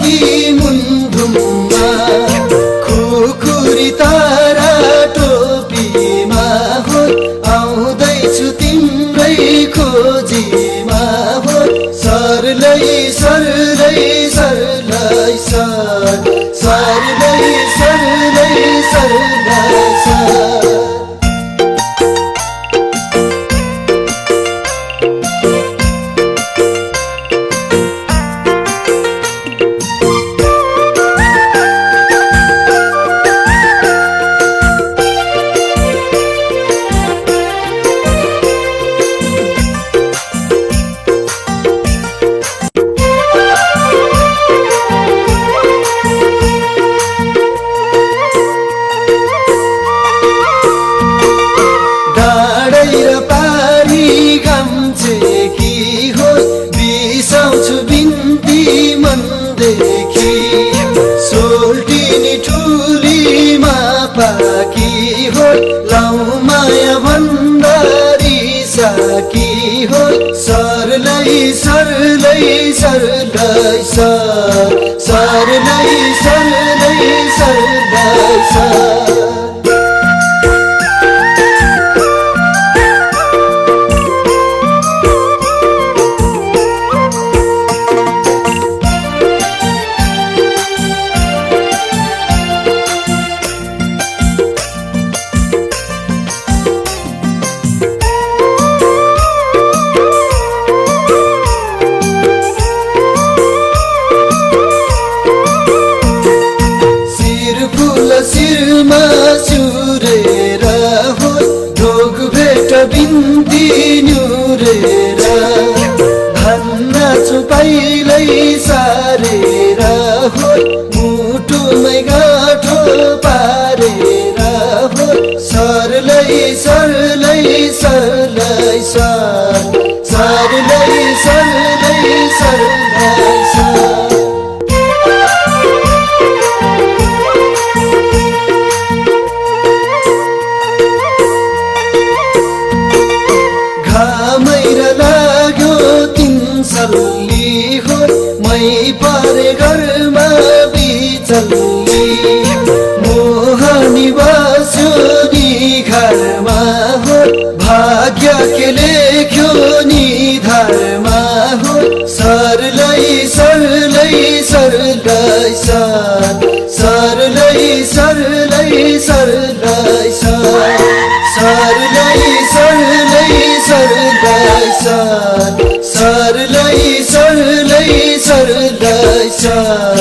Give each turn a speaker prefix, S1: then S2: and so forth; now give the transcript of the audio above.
S1: कि मुन्धुममा खुकुरी तारा टोपीमा हो आउँदैछु तिम्रै खोजीमा हो सरलै सरलै सरलै सर सरलै सरलै सरलै सर सोल्टिनी ठुलीमा पाकी हो लाउ माया भण्डारी साकी हो सरलै सरलै सरलै सर सरलै सरलै सरलै सर शिरमा सुरेर हो ढोग भेट बिन्ती न्युरेर भन्ना चुपाइलै सारेर हो मुटुमै गाँठो पारेर हो सरलै सरलै सरलै सर सरलै सरलै सरलै सर लाग्यो तिन सल्ली हो मै परे घरमा बिचल्ली मोहनी बस्यो नि घरमा हो भाग्य के लेख्यो नि धरमा हो सरलै सरलै सरलै सर सरलै सरलै सरलै सर सरलै सरलै सरलै सर सरलै सरलै सरलै सर